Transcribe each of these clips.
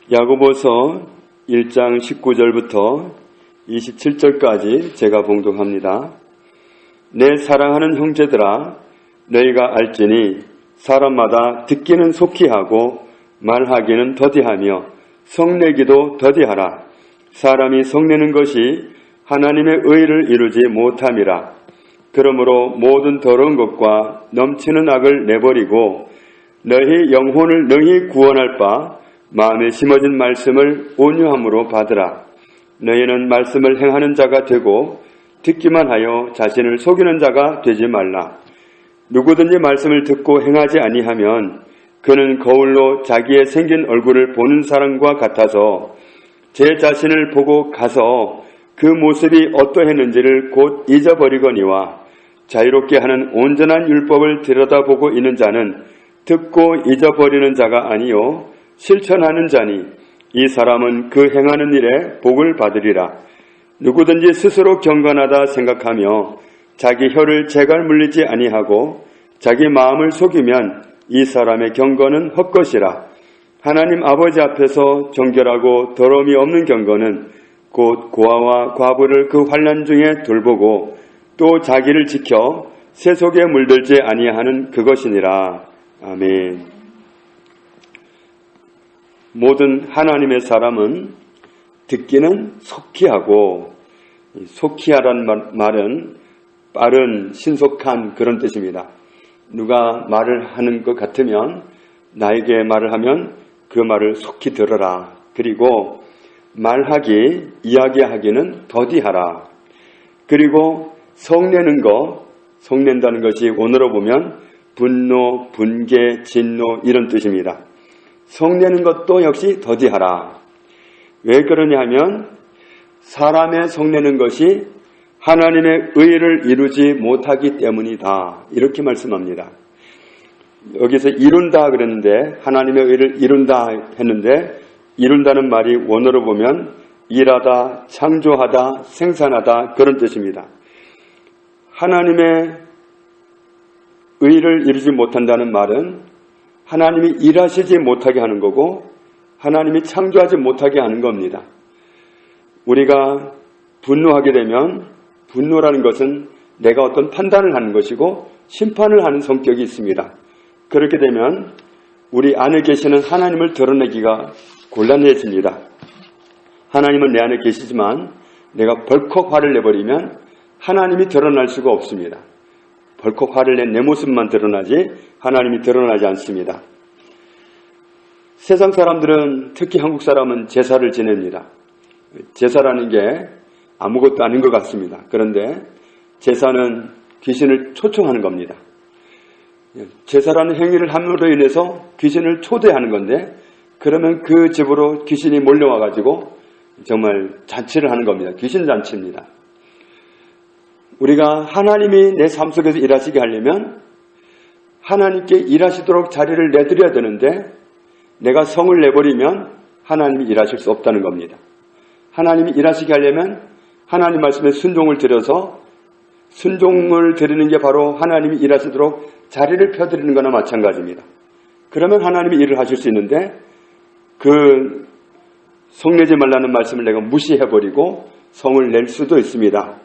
야고보서 1장 19절부터 27절까지 제가 봉독합니다. 내 사랑하는 형제들아, 너희가 알지니 사람마다 듣기는 속히 하고 말하기는 더디하며 성내기도 더디하라. 사람이 성내는 것이 하나님의 의를 이루지 못함이라. 그러므로 모든 더러운 것과 넘치는 악을 내버리고 너희 영혼을 능히 구원할 바 마음에 심어진 말씀을 온유함으로 받으라. 너희는 말씀을 행하는 자가 되고 듣기만 하여 자신을 속이는 자가 되지 말라. 누구든지 말씀을 듣고 행하지 아니하면 그는 거울로 자기의 생긴 얼굴을 보는 사람과 같아서 제 자신을 보고 가서 그 모습이 어떠했는지를 곧 잊어버리거니와 자유롭게 하는 온전한 율법을 들여다보고 있는 자는 듣고 잊어버리는 자가 아니요 실천하는 자니 이 사람은 그 행하는 일에 복을 받으리라. 누구든지 스스로 경건하다 생각하며 자기 혀를 재갈 물리지 아니하고 자기 마음을 속이면 이 사람의 경건은 헛것이라. 하나님 아버지 앞에서 정결하고 더러움이 없는 경건은 곧 고아와 과부를 그 환난 중에 돌보고 또 자기를 지켜 세속에 물들지 아니하는 그것이니라. 아멘. 모든 하나님의 사람은 듣기는 속히 하고, 속히 하라는 말은 빠른, 신속한 그런 뜻입니다. 누가 말을 하는 것 같으면 나에게 말을 하면 그 말을 속히 들어라. 그리고 말하기, 이야기하기는 더디하라. 그리고 성내는 거, 성낸다는 것이 원어로 보면 분노, 분개, 진노 이런 뜻입니다. 성내는 것도 역시 더디하라. 왜 그러냐 하면 사람의 성내는 것이 하나님의 의를 이루지 못하기 때문이다. 이렇게 말씀합니다. 여기서 이룬다 그랬는데 하나님의 의를 이룬다 했는데 이룬다는 말이 원어로 보면 일하다, 창조하다, 생산하다 그런 뜻입니다. 하나님의 의를 이루지 못한다는 말은 하나님이 일하시지 못하게 하는 거고 하나님이 창조하지 못하게 하는 겁니다. 우리가 분노하게 되면 분노라는 것은 내가 어떤 판단을 하는 것이고 심판을 하는 성격이 있습니다. 그렇게 되면 우리 안에 계시는 하나님을 드러내기가 곤란해집니다. 하나님은 내 안에 계시지만 내가 벌컥 화를 내버리면 하나님이 드러날 수가 없습니다. 벌컥 화를 낸 내 모습만 드러나지 하나님이 드러나지 않습니다. 세상 사람들은, 특히 한국 사람은 제사를 지냅니다. 제사라는 게 아무것도 아닌 것 같습니다. 그런데 제사는 귀신을 초청하는 겁니다. 제사라는 행위를 함으로 인해서 귀신을 초대하는 건데 그러면 그 집으로 귀신이 몰려와가지고 정말 잔치를 하는 겁니다. 귀신 잔치입니다. 우리가 하나님이 내 삶 속에서 일하시게 하려면 하나님께 일하시도록 자리를 내드려야 되는데 내가 성을 내버리면 하나님이 일하실 수 없다는 겁니다. 하나님이 일하시게 하려면 하나님 말씀에 순종을 드려서 순종을 드리는 게 바로 하나님이 일하시도록 자리를 펴드리는 거나 마찬가지입니다. 그러면 하나님이 일을 하실 수 있는데 그 성내지 말라는 말씀을 내가 무시해버리고 성을 낼 수도 있습니다.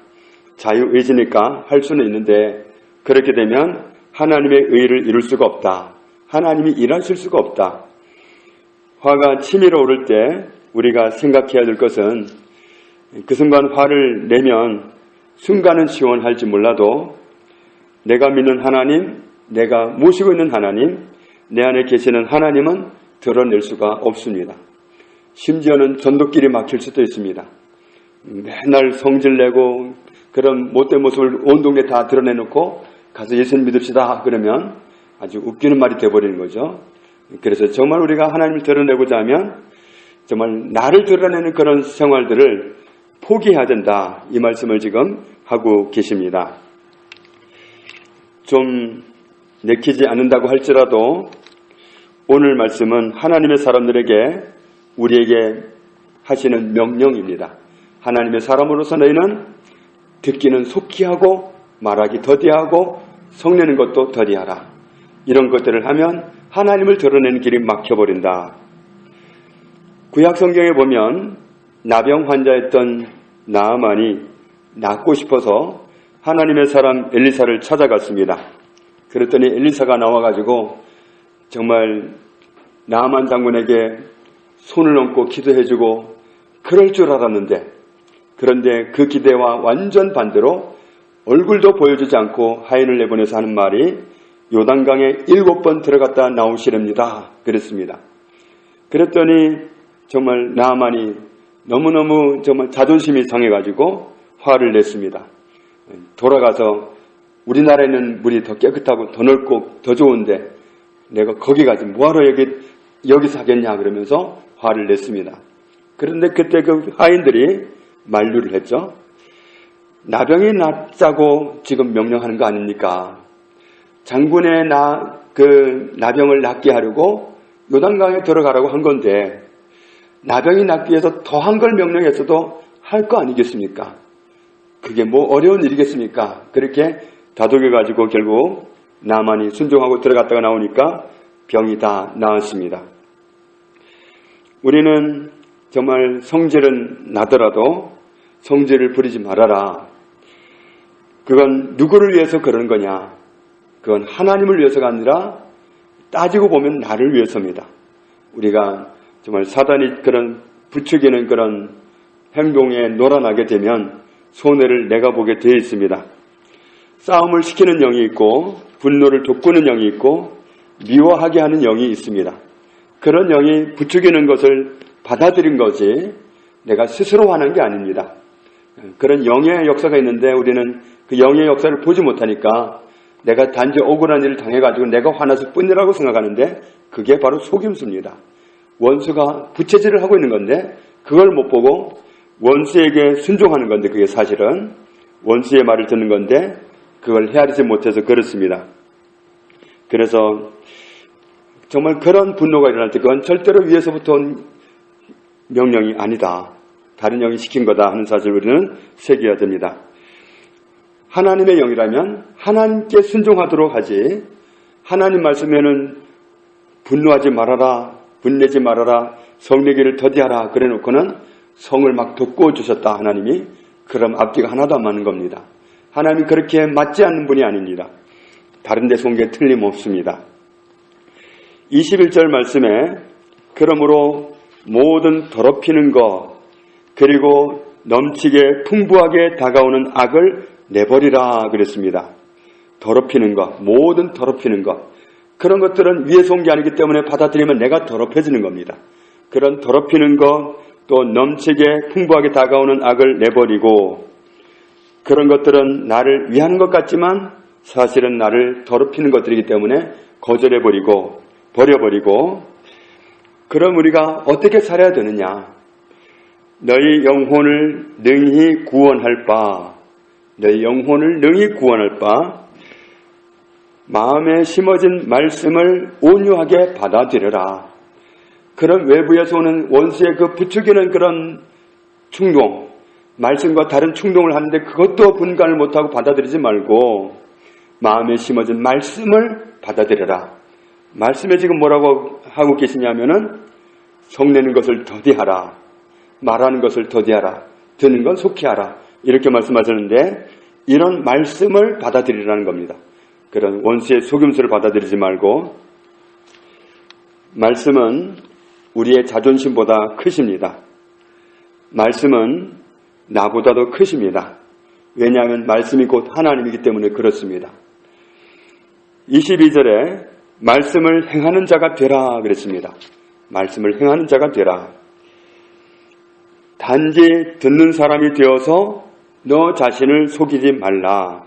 자유의지니까 할 수는 있는데 그렇게 되면 하나님의 의를 이룰 수가 없다. 하나님이 일하실 수가 없다. 화가 치밀어 오를 때 우리가 생각해야 될 것은 그 순간 화를 내면 순간은 시원할지 몰라도 내가 믿는 하나님, 내가 모시고 있는 하나님, 내 안에 계시는 하나님은 드러낼 수가 없습니다. 심지어는 전도길이 막힐 수도 있습니다. 맨날 성질내고 그런 못된 모습을 온 동네 다 드러내놓고 가서 예수님 믿읍시다 그러면 아주 웃기는 말이 돼버리는 거죠. 그래서 정말 우리가 하나님을 드러내고자 하면 정말 나를 드러내는 그런 생활들을 포기해야 된다. 이 말씀을 지금 하고 계십니다. 좀 내키지 않는다고 할지라도 오늘 말씀은 하나님의 사람들에게 우리에게 하시는 명령입니다. 하나님의 사람으로서 너희는 듣기는 속히 하고 말하기 더디하고 성내는 것도 더디하라. 이런 것들을 하면 하나님을 드러내는 길이 막혀버린다. 구약 성경에 보면 나병 환자였던 나아만이 낫고 싶어서 하나님의 사람 엘리사를 찾아갔습니다. 그랬더니 엘리사가 나와가지고 정말 나아만 장군에게 손을 얹고 기도해주고 그럴 줄 알았는데, 그런데 그 기대와 완전 반대로 얼굴도 보여주지 않고 하인을 내보내서 하는 말이 요단강에 7번 들어갔다 나오시렵니다. 그랬습니다. 그랬더니 정말 나아만이 너무너무 정말 자존심이 상해가지고 화를 냈습니다. 돌아가서 우리나라에는 물이 더 깨끗하고 더 넓고 더 좋은데 내가 거기 가지 뭐하러 여기서 하겠냐 그러면서 화를 냈습니다. 그런데 그때 그 하인들이 만류를 했죠. 나병이 낫자고 지금 명령하는 거 아닙니까? 장군의 나병을 낫게 하려고 요단강에 들어가라고 한 건데 나병이 낫기 위해서 더한 걸 명령했어도 할 거 아니겠습니까? 그게 뭐 어려운 일이겠습니까? 그렇게 다독여가지고 결국 나만이 순종하고 들어갔다가 나오니까 병이 다 나았습니다. 우리는 정말 성질은 나더라도 성질을 부리지 말아라. 그건 누구를 위해서 그러는 거냐? 그건 하나님을 위해서가 아니라 따지고 보면 나를 위해서입니다. 우리가 정말 사단이 그런 부추기는 그런 행동에 놀아나게 되면 손해를 내가 보게 되어 있습니다. 싸움을 시키는 영이 있고 분노를 돋구는 영이 있고 미워하게 하는 영이 있습니다. 그런 영이 부추기는 것을 받아들인 거지 내가 스스로 화난 게 아닙니다. 그런 영의 역사가 있는데 우리는 그 영의 역사를 보지 못하니까 내가 단지 억울한 일을 당해가지고 내가 화났을 뿐이라고 생각하는데 그게 바로 속임수입니다. 원수가 부채질을 하고 있는 건데 그걸 못 보고 원수에게 순종하는 건데 그게 사실은 원수의 말을 듣는 건데 그걸 헤아리지 못해서 그렇습니다. 그래서 정말 그런 분노가 일어날 때 그건 절대로 위에서부터 온 명령이 아니다. 다른 영이 시킨 거다 하는 사실을 우리는 새겨야 됩니다. 하나님의 영이라면 하나님께 순종하도록 하지 하나님 말씀에는 분노하지 말아라, 분내지 말아라, 성내기를 더디하라 그래 놓고는 성을 막 돋구어 주셨다 하나님이 그럼 앞뒤가 하나도 안 맞는 겁니다. 하나님이 그렇게 맞지 않는 분이 아닙니다. 다른 데서 온 게 틀림없습니다. 21절 말씀에 그러므로 모든 더럽히는 것 그리고 넘치게 풍부하게 다가오는 악을 내버리라 그랬습니다. 더럽히는 것, 모든 더럽히는 것 그런 것들은 위에서 온 게 아니기 때문에 받아들이면 내가 더럽혀지는 겁니다. 그런 더럽히는 것, 또 넘치게 풍부하게 다가오는 악을 내버리고 그런 것들은 나를 위하는 것 같지만 사실은 나를 더럽히는 것들이기 때문에 거절해버리고 버려버리고 그럼 우리가 어떻게 살아야 되느냐? 너희 영혼을 능히 구원할 바 너희 영혼을 능히 구원할 바 마음에 심어진 말씀을 온유하게 받아들여라. 그런 외부에서 오는 원수의 그 부추기는 그런 충동, 말씀과 다른 충동을 하는데 그것도 분간을 못하고 받아들이지 말고 마음에 심어진 말씀을 받아들여라. 말씀에 지금 뭐라고 하고 계시냐면은 성내는 것을 더디하라. 말하는 것을 더디하라. 듣는 건 속히 하라. 이렇게 말씀하셨는데 이런 말씀을 받아들이라는 겁니다. 그런 원수의 속임수를 받아들이지 말고 말씀은 우리의 자존심보다 크십니다. 말씀은 나보다도 크십니다. 왜냐하면 말씀이 곧 하나님이기 때문에 그렇습니다. 22절에 말씀을 행하는 자가 되라 그랬습니다. 말씀을 행하는 자가 되라. 단지 듣는 사람이 되어서 너 자신을 속이지 말라.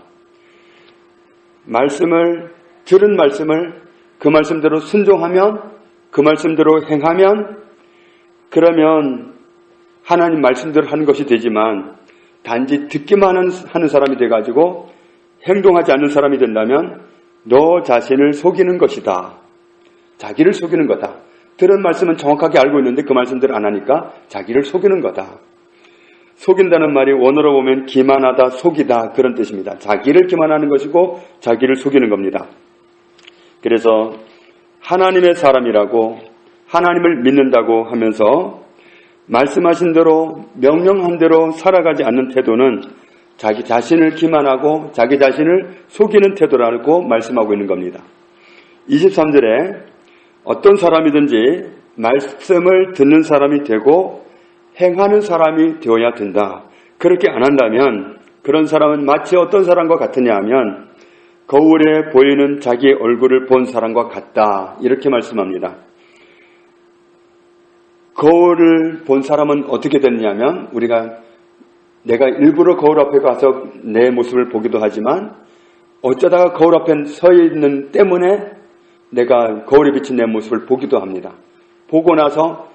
말씀을 들은 말씀을 그 말씀대로 순종하면 그 말씀대로 행하면 그러면 하나님 말씀대로 하는 것이 되지만 단지 듣기만 하는 사람이 돼가지고 행동하지 않는 사람이 된다면 너 자신을 속이는 것이다. 자기를 속이는 거다. 들은 말씀은 정확하게 알고 있는데 그 말씀대로 안 하니까 자기를 속이는 거다. 속인다는 말이 원어로 보면 기만하다, 속이다 그런 뜻입니다. 자기를 기만하는 것이고 자기를 속이는 겁니다. 그래서 하나님의 사람이라고 하나님을 믿는다고 하면서 말씀하신 대로 명령한 대로 살아가지 않는 태도는 자기 자신을 기만하고 자기 자신을 속이는 태도라고 말씀하고 있는 겁니다. 23절에 어떤 사람이든지 말씀을 듣는 사람이 되고 행하는 사람이 되어야 된다. 그렇게 안 한다면 그런 사람은 마치 어떤 사람과 같으냐 하면 거울에 보이는 자기의 얼굴을 본 사람과 같다. 이렇게 말씀합니다. 거울을 본 사람은 어떻게 됐냐면 내가 일부러 거울 앞에 가서 내 모습을 보기도 하지만 어쩌다가 거울 앞에 서 있는 때문에 내가 거울에 비친 내 모습을 보기도 합니다. 보고 나서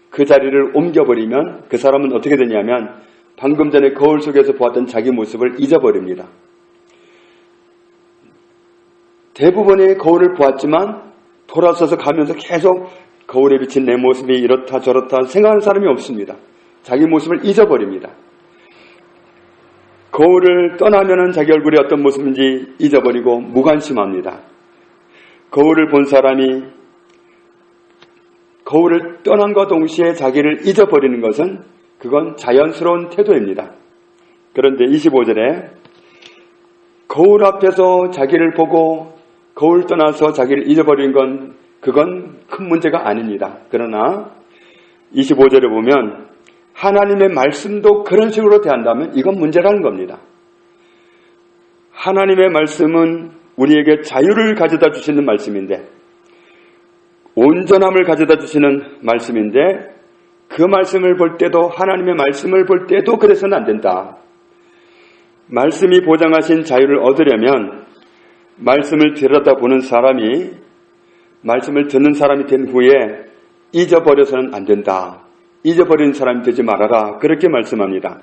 그 자리를 옮겨버리면 그 사람은 어떻게 되냐면 방금 전에 거울 속에서 보았던 자기 모습을 잊어버립니다. 대부분의 거울을 보았지만 돌아서서 가면서 계속 거울에 비친 내 모습이 이렇다 저렇다 생각하는 사람이 없습니다. 자기 모습을 잊어버립니다. 거울을 떠나면은 자기 얼굴이 어떤 모습인지 잊어버리고 무관심합니다. 거울을 본 사람이 거울을 떠난과 동시에 자기를 잊어버리는 것은 그건 자연스러운 태도입니다. 그런데 25절에 거울 앞에서 자기를 보고 거울 떠나서 자기를 잊어버리는 건 그건 큰 문제가 아닙니다. 그러나 25절에 보면 하나님의 말씀도 그런 식으로 대한다면 이건 문제라는 겁니다. 하나님의 말씀은 우리에게 자유를 가져다 주시는 말씀인데 온전함을 가져다 주시는 말씀인데 그 말씀을 볼 때도 하나님의 말씀을 볼 때도 그래서는 안 된다. 말씀이 보장하신 자유를 얻으려면 말씀을 들여다보는 사람이 말씀을 듣는 사람이 된 후에 잊어버려서는 안 된다. 잊어버리는 사람이 되지 말아라. 그렇게 말씀합니다.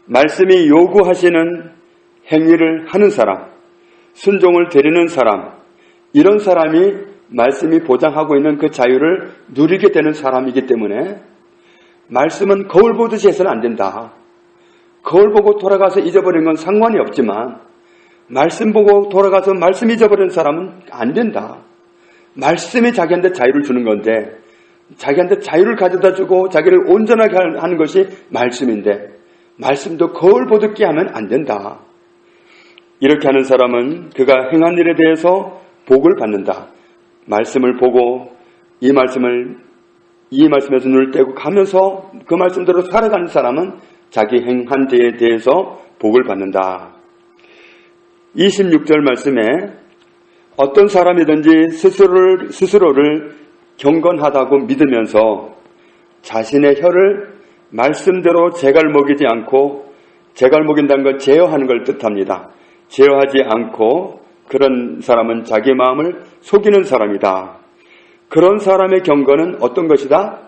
말씀이 요구하시는 행위를 하는 사람, 순종을 드리는 사람, 이런 사람이 말씀이 보장하고 있는 그 자유를 누리게 되는 사람이기 때문에 말씀은 거울 보듯이 해서는 안 된다. 거울 보고 돌아가서 잊어버리는 건 상관이 없지만 말씀 보고 돌아가서 말씀 잊어버리는 사람은 안 된다. 말씀이 자기한테 자유를 주는 건데 자기한테 자유를 가져다 주고 자기를 온전하게 하는 것이 말씀인데 말씀도 거울 보듯게 하면 안 된다. 이렇게 하는 사람은 그가 행한 일에 대해서 복을 받는다. 말씀을 보고 이 말씀에서 눈을 떼고 가면서 그 말씀대로 살아가는 사람은 자기 행한 데에 대해서 복을 받는다. 26절 말씀에 어떤 사람이든지 스스로를 경건하다고 믿으면서 자신의 혀를 말씀대로 제갈 먹이지 않고 제갈 먹인다는 걸 제어하는 걸 뜻합니다. 제어하지 않고 그런 사람은 자기 마음을 속이는 사람이다. 그런 사람의 경건은 어떤 것이다?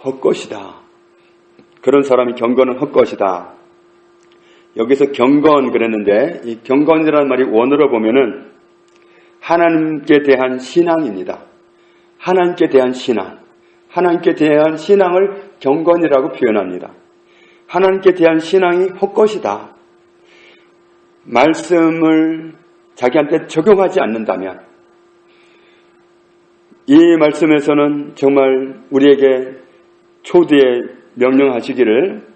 헛것이다. 그런 사람의 경건은 헛것이다. 여기서 경건 그랬는데 이 경건이라는 말이 원어로 보면은 하나님께 대한 신앙입니다. 하나님께 대한 신앙. 하나님께 대한 신앙을 경건이라고 표현합니다. 하나님께 대한 신앙이 헛것이다. 말씀을 자기한테 적용하지 않는다면 이 말씀에서는 정말 우리에게 초두에 명령하시기를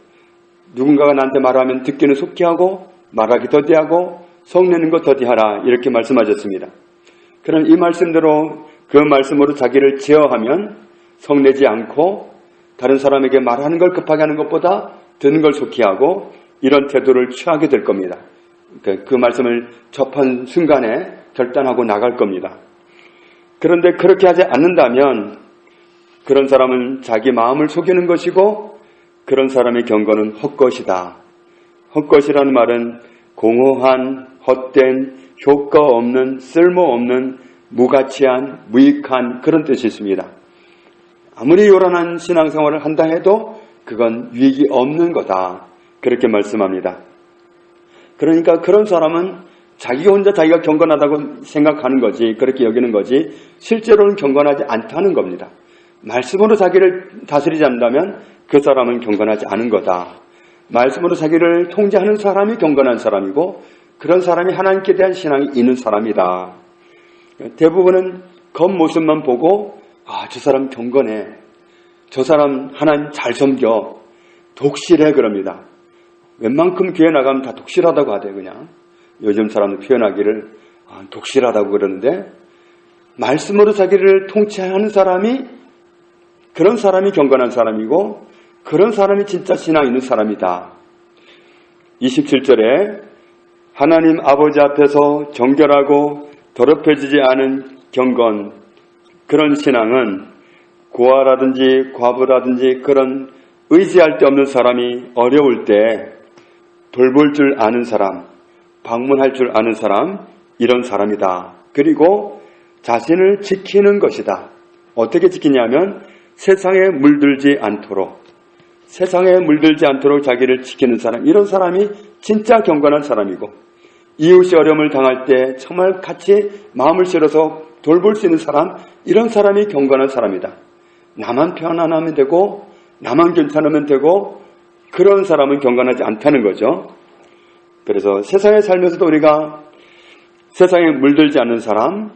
누군가가 나한테 말하면 듣기는 속히 하고 말하기 더디하고 성내는 것 더디하라 이렇게 말씀하셨습니다. 그럼 이 말씀대로 그 말씀으로 자기를 제어하면 성내지 않고 다른 사람에게 말하는 걸 급하게 하는 것보다 듣는 걸 속히 하고 이런 태도를 취하게 될 겁니다. 그 말씀을 접한 순간에 결단하고 나갈 겁니다. 그런데 그렇게 하지 않는다면 그런 사람은 자기 마음을 속이는 것이고 그런 사람의 경건은 헛것이다. 헛것이라는 말은 공허한, 헛된, 효과 없는, 쓸모없는, 무가치한, 무익한 그런 뜻이 있습니다. 아무리 요란한 신앙생활을 한다 해도 그건 유익이 없는 거다. 그렇게 말씀합니다. 그러니까 그런 사람은 자기 혼자 자기가 경건하다고 생각하는 거지 그렇게 여기는 거지 실제로는 경건하지 않다는 겁니다. 말씀으로 자기를 다스리지 않는다면 그 사람은 경건하지 않은 거다. 말씀으로 자기를 통제하는 사람이 경건한 사람이고 그런 사람이 하나님께 대한 신앙이 있는 사람이다. 대부분은 겉모습만 보고 저 사람 경건해. 저 사람 하나님 잘 섬겨. 독실해 그럽니다. 웬만큼 교회 나가면 다 독실하다고 하대요. 그냥 요즘 사람들 표현하기를 독실하다고 그러는데, 말씀으로 자기를 통치하는 사람이, 그런 사람이 경건한 사람이고 그런 사람이 진짜 신앙 있는 사람이다. 27절에 하나님 아버지 앞에서 정결하고 더럽혀지지 않은 경건, 그런 신앙은 고아라든지 과부라든지 그런 의지할 데 없는 사람이 어려울 때 돌볼 줄 아는 사람, 방문할 줄 아는 사람, 이런 사람이다. 그리고 자신을 지키는 것이다. 어떻게 지키냐면 세상에 물들지 않도록, 세상에 물들지 않도록 자기를 지키는 사람, 이런 사람이 진짜 경건한 사람이고, 이웃이 어려움을 당할 때 정말 같이 마음을 실어서 돌볼 수 있는 사람, 이런 사람이 경건한 사람이다. 나만 편안하면 되고 나만 괜찮으면 되고 그런 사람은 경건하지 않다는 거죠. 그래서 세상에 살면서도 우리가 세상에 물들지 않는 사람,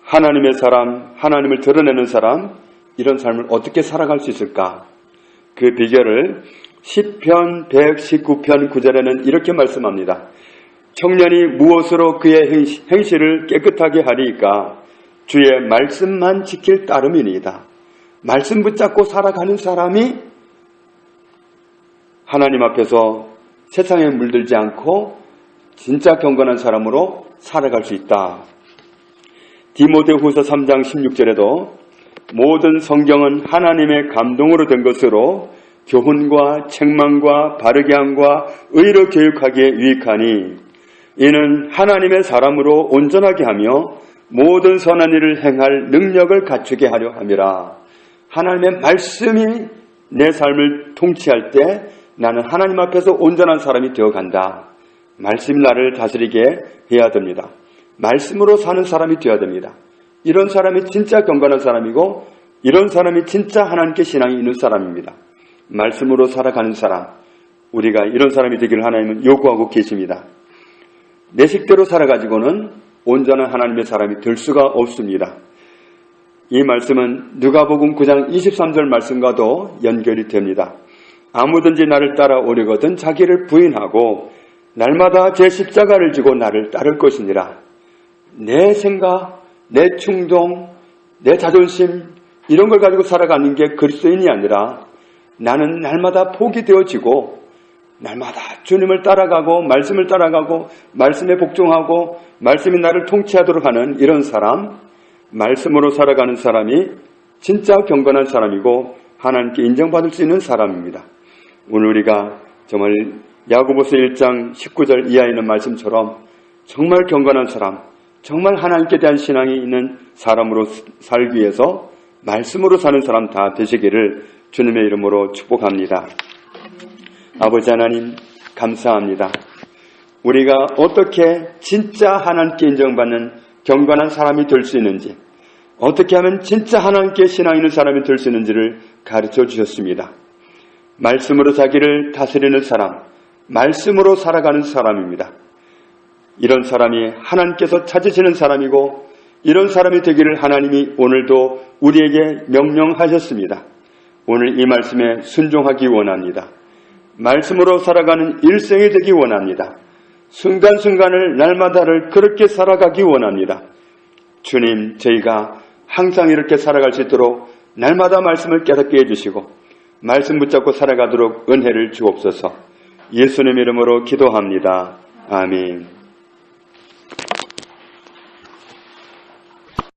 하나님의 사람, 하나님을 드러내는 사람, 이런 삶을 어떻게 살아갈 수 있을까? 그 비결을 시편 119편 9절에는 이렇게 말씀합니다. 청년이 무엇으로 그의 행실을 깨끗하게 하리이까? 주의 말씀만 지킬 따름이니이다. 말씀 붙잡고 살아가는 사람이 하나님 앞에서 세상에 물들지 않고 진짜 경건한 사람으로 살아갈 수 있다. 디모데후서 3장 16절에도 모든 성경은 하나님의 감동으로 된 것으로 교훈과 책망과 바르게 함과 의로 교육하기에 유익하니 이는 하나님의 사람으로 온전하게 하며 모든 선한 일을 행할 능력을 갖추게 하려 함이라. 하나님의 말씀이 내 삶을 통치할 때 나는 하나님 앞에서 온전한 사람이 되어간다. 말씀이 나를 다스리게 해야 됩니다. 말씀으로 사는 사람이 되어야 됩니다. 이런 사람이 진짜 경건한 사람이고 이런 사람이 진짜 하나님께 신앙이 있는 사람입니다. 말씀으로 살아가는 사람, 우리가 이런 사람이 되기를 하나님은 요구하고 계십니다. 내 식대로 살아가지고는 온전한 하나님의 사람이 될 수가 없습니다. 이 말씀은 누가복음 9장 23절 말씀과도 연결이 됩니다. 아무든지 나를 따라오려거든 자기를 부인하고 날마다 제 십자가를 지고 나를 따를 것이니라. 내 생각, 내 충동, 내 자존심, 이런 걸 가지고 살아가는 게 그리스도인이 아니라 나는 날마다 포기되어지고 날마다 주님을 따라가고 말씀을 따라가고 말씀에 복종하고 말씀이 나를 통치하도록 하는 이런 사람, 말씀으로 살아가는 사람이 진짜 경건한 사람이고 하나님께 인정받을 수 있는 사람입니다. 오늘 우리가 정말 야고보서 1장 19절 이하에 있는 말씀처럼 정말 경건한 사람, 정말 하나님께 대한 신앙이 있는 사람으로 살기 위해서 말씀으로 사는 사람 다 되시기를 주님의 이름으로 축복합니다. 아버지 하나님 감사합니다. 우리가 어떻게 진짜 하나님께 인정받는 경건한 사람이 될 수 있는지, 어떻게 하면 진짜 하나님께 신앙 있는 사람이 될 수 있는지를 가르쳐 주셨습니다. 말씀으로 자기를 다스리는 사람, 말씀으로 살아가는 사람입니다. 이런 사람이 하나님께서 찾으시는 사람이고 이런 사람이 되기를 하나님이 오늘도 우리에게 명령하셨습니다. 오늘 이 말씀에 순종하기 원합니다. 말씀으로 살아가는 일생이 되기 원합니다. 순간순간을 날마다를 그렇게 살아가기 원합니다. 주님, 저희가 항상 이렇게 살아갈 수 있도록 날마다 말씀을 깨닫게 해주시고 말씀 붙잡고 살아가도록 은혜를 주옵소서. 예수님 이름으로 기도합니다. 아멘.